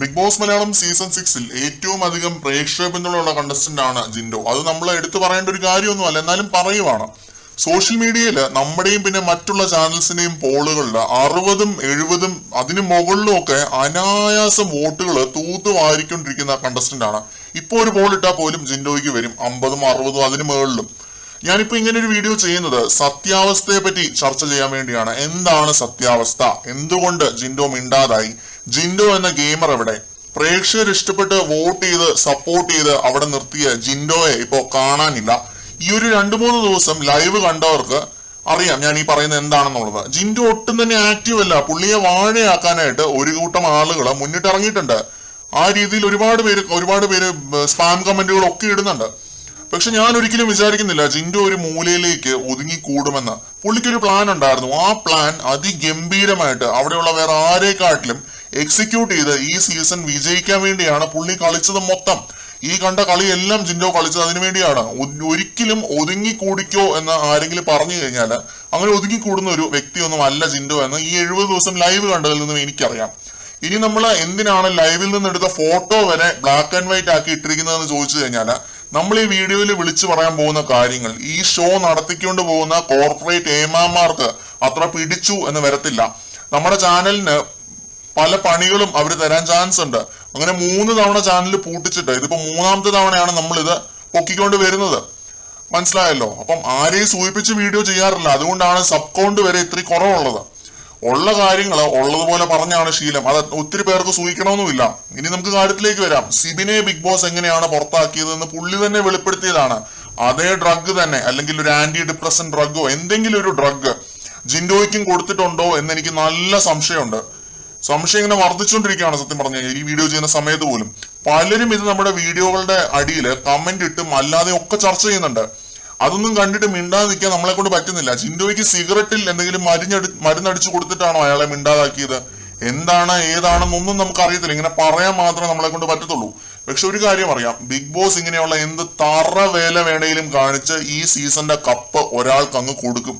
Big boss Malayalam season 6-ൽ ഏറ്റവും അധികം പ്രേക്ഷക പിന്തുണയുള്ള കണ്ടസ്റ്റന്റ് ആണ് ജിൻഡോ. അത് നമ്മൾ എടുത്തു പറയേണ്ട ഒരു കാര്യമൊന്നുമല്ല, എന്നാലും പറയുവാണ്. സോഷ്യൽ മീഡിയയിൽ നമ്മുടെയും പിന്നെ മറ്റുള്ള ചാനൽസിന്റെയും പോളുകളിൽ 60ഉം 70ഉം അതിന് മുകളിലും ഒക്കെ അനായാസം വോട്ടുകൾ തൂത്തു വാരിക്കൊണ്ടിരിക്കുന്ന കണ്ടസ്റ്റന്റ് ആണ്. ഇപ്പോൾ ഒരു പോൾ ഇട്ടാൽ പോലും ജിൻഡോയ്ക്ക് വരും 50ഉം 60ഉം അതിന് മുകളിലും. ഞാനിപ്പോ ഇങ്ങനെ ഒരു വീഡിയോ ചെയ്യുന്നത് സത്യാവസ്ഥയെ പറ്റി ചർച്ച ചെയ്യാൻ വേണ്ടിയാണ്. എന്താണ് സത്യാവസ്ഥ? എന്തുകൊണ്ട് ജിൻഡോ മിണ്ടാതായി? ജിൻഡോ എന്ന ഗെയിമർ എവിടെ? പ്രേക്ഷകർ ഇഷ്ടപ്പെട്ട് വോട്ട് ചെയ്ത് സപ്പോർട്ട് ചെയ്ത് അവിടെ നിർത്തിയ ജിൻഡോയെ ഇപ്പോ കാണാനില്ല. ഈ ഒരു 2-3 ദിവസം ലൈവ് കണ്ടവർക്ക് അറിയാം ഞാൻ ഈ പറയുന്നത് എന്താണെന്നുള്ളത്. ജിൻഡോ ഒട്ടും തന്നെ ആക്റ്റീവ് അല്ല. പുള്ളിയെ വാഴയാക്കാനായിട്ട് ഒരു കൂട്ടം ആളുകൾ മുന്നിട്ട് ഇറങ്ങിയിട്ടുണ്ട്. ആ രീതിയിൽ ഒരുപാട് പേര് സ്പാം കമന്റുകളൊക്കെ ഇടുന്നുണ്ട്. പക്ഷെ ഞാൻ ഒരിക്കലും വിചാരിക്കുന്നില്ല ജിൻഡോ ഒരു മൂലയിലേക്ക് ഒതുങ്ങിക്കൂടുമെന്ന്. പുള്ളിക്കൊരു പ്ലാൻ ഉണ്ടായിരുന്നു. ആ പ്ലാൻ അതിഗംഭീരമായിട്ട് അവിടെയുള്ള വേറെ ആരെക്കാട്ടിലും എക്സിക്യൂട്ട് ചെയ്ത് ഈ സീസൺ വിജയിക്കാൻ വേണ്ടിയാണ് പുള്ളി കളിച്ചത് മൊത്തം. ഈ കണ്ട കളിയെല്ലാം ജിൻഡോ കളിച്ചത് അതിനു വേണ്ടിയാണ്. ഒരിക്കലും ഒതുങ്ങിക്കൂടിക്കോ എന്ന് ആരെങ്കിലും പറഞ്ഞു കഴിഞ്ഞാൽ അങ്ങനെ ഒതുങ്ങിക്കൂടുന്ന ഒരു വ്യക്തിയൊന്നും അല്ല ജിൻഡോ എന്ന് ഈ 70 ദിവസം ലൈവ് കണ്ടതിൽ നിന്നും എനിക്കറിയാം. ഇനി നമ്മൾ എന്തിനാണ് ലൈവിൽ നിന്ന് എടുത്ത ഫോട്ടോ വരെ ബ്ലാക്ക് ആൻഡ് വൈറ്റ് ആക്കി ഇട്ടിരിക്കുന്നതെന്ന് ചോദിച്ചു കഴിഞ്ഞാൽ നമ്മൾ ഈ വീഡിയോയിൽ വിളിച്ചു പറയാൻ പോകുന്ന കാര്യങ്ങൾ ഈ ഷോ നടത്തിക്കൊണ്ട് പോകുന്ന കോർപ്പറേറ്റ് ഏമാന്മാർക്ക് അത്ര പിടിച്ചു എന്ന് വരത്തില്ല. നമ്മുടെ ചാനലിന് പല പണികളും അവർ തരാൻ ചാൻസ് ഉണ്ട്. അങ്ങനെ 3 തവണ ചാനൽ പൂട്ടിച്ചിട്ട് ഇതിപ്പോ 3ാമത്തെ തവണയാണ് നമ്മൾ ഇത് പൊക്കിക്കൊണ്ട് വരുന്നത്. മനസ്സിലായല്ലോ? അപ്പം ആരെയും സൂചിപ്പിച്ച് വീഡിയോ ചെയ്യാറില്ല. അതുകൊണ്ടാണ് സബ് കൗണ്ട് വരെ ഇത്തിരി കുറവുള്ളത്. ഉള്ള കാര്യങ്ങൾ ഉള്ളതുപോലെ പറഞ്ഞാണ് ശീലം. അത് ഒത്തിരി പേർക്ക് സൂഹിക്കണമെന്നുമില്ല. ഇനി നമുക്ക് കാര്യത്തിലേക്ക് വരാം. സിബിനെ ബിഗ് ബോസ് എങ്ങനെയാണ് പുറത്താക്കിയതെന്ന് പുള്ളി തന്നെ വെളിപ്പെടുത്തിയതാണ്. അതേ ഡ്രഗ് തന്നെ, അല്ലെങ്കിൽ ഒരു ആന്റി ഡിപ്രസന്റ് ഡ്രഗോ എന്തെങ്കിലും ഒരു ഡ്രഗ് ജിൻഡോയ്ക്കും കൊടുത്തിട്ടുണ്ടോ എന്ന് എനിക്ക് നല്ല സംശയമുണ്ട്. സംശയം ഇങ്ങനെ വർദ്ധിച്ചുകൊണ്ടിരിക്കുകയാണ് സത്യം പറഞ്ഞ ഈ വീഡിയോ ചെയ്യുന്ന സമയത്ത് പോലും. പലരും ഇത് നമ്മുടെ വീഡിയോകളുടെ അടിയിൽ കമന്റ് ഇട്ടും അല്ലാതെ ഒക്കെ ചർച്ച ചെയ്യുന്നുണ്ട്. അതൊന്നും കണ്ടിട്ട് മിണ്ടാതെ നിൽക്കാൻ നമ്മളെ കൊണ്ട് പറ്റുന്നില്ല. ജിൻഡോയ്ക്ക് സിഗരറ്റിൽ എന്തെങ്കിലും മരുന്നടിച്ചു കൊടുത്തിട്ടാണോ അയാളെ മിണ്ടാതാക്കിയത്? എന്താണ് ഏതാണെന്നൊന്നും നമുക്ക് അറിയത്തില്ല. ഇങ്ങനെ പറയാൻ മാത്രമേ നമ്മളെ കൊണ്ട് പറ്റത്തുള്ളൂ. പക്ഷെ ഒരു കാര്യം അറിയാം, ബിഗ് ബോസ് ഇങ്ങനെയുള്ള എന്ത് തറ വേല വേണയിലും കാണിച്ച് ഈ സീസണിന്റെ കപ്പ് ഒരാൾക്ക് അങ്ങ് കൊടുക്കും.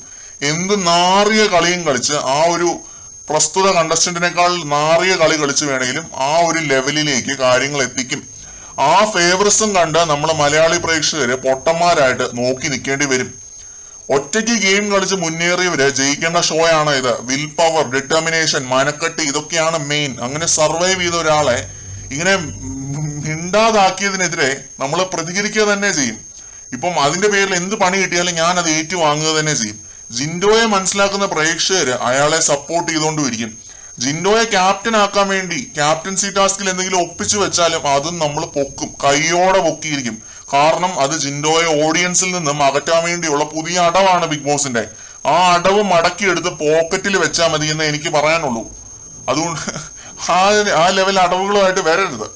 എന്ത് നാറിയ കളിയും കളിച്ച് ആ ഒരു പ്രസ്തുത കണ്ടസ്റ്റന്റിനേക്കാൾ നാറിയ കളി കളിച്ച് വേണമെങ്കിലും ആ ഒരു ലെവലിലേക്ക് കാര്യങ്ങൾ എത്തിക്കും. ആ ഫേവറിസം കണ്ട് നമ്മൾ മലയാളി പ്രേക്ഷകര് പൊട്ടന്മാരായിട്ട് നോക്കി നിൽക്കേണ്ടി വരും. ഒറ്റയ്ക്ക് ഗെയിം കളിച്ച് മുന്നേറിയവര് ജയിക്കേണ്ട ഷോ ആണ് ഇത്. വിൽ പവർ, ഡിറ്റർമിനേഷൻ, മനക്കെട്ടി ഇതൊക്കെയാണ് മെയിൻ. അങ്ങനെ സർവൈവ് ചെയ്ത ഒരാളെ ഇങ്ങനെ മിണ്ടാതാക്കിയതിനെതിരെ നമ്മൾ പ്രതികരിക്കുക തന്നെ ചെയ്യും. ഇപ്പം അതിന്റെ പേരിൽ എന്ത് പണി കിട്ടിയാലും ഞാൻ അത് ഏറ്റുവാങ്ങുക തന്നെ ചെയ്യും. ജിൻഡോയെ മനസ്സിലാക്കുന്ന പ്രേക്ഷകര് അയാളെ സപ്പോർട്ട് ചെയ്തുകൊണ്ടിരിക്കും. ജിൻഡോയെ ക്യാപ്റ്റൻ ആക്കാൻ വേണ്ടി ക്യാപ്റ്റൻസി ടാസ്കിൽ എന്തെങ്കിലും ഒപ്പിച്ചു വെച്ചാലും അതും നമ്മൾ പൊക്കും, കൈയോടെ പൊക്കിയിരിക്കും. കാരണം അത് ജിൻഡോയെ ഓഡിയൻസിൽ നിന്നും അകറ്റാൻ വേണ്ടിയുള്ള പുതിയ അടവാണ് ബിഗ് ബോസിന്റെ. ആ അടവ് മടക്കിയെടുത്ത് പോക്കറ്റിൽ വെച്ചാൽ മതി എന്ന് എനിക്ക് പറയാനുള്ളൂ. അതുകൊണ്ട് ആ ലെവൽ അടവുകളുമായിട്ട് വരരുത്.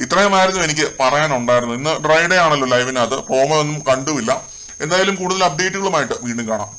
ഇത്രയുമായിരുന്നു എനിക്ക് പറയാനുണ്ടായിരുന്നു. ഇന്ന് ഡ്രൈഡേ ആണല്ലോ ലൈവിനകത്ത്. പ്രോമോ ഒന്നും കണ്ടുമില്ല. എന്തായാലും കൂടുതൽ അപ്ഡേറ്റുകളുമായിട്ട് വീണ്ടും കാണാം.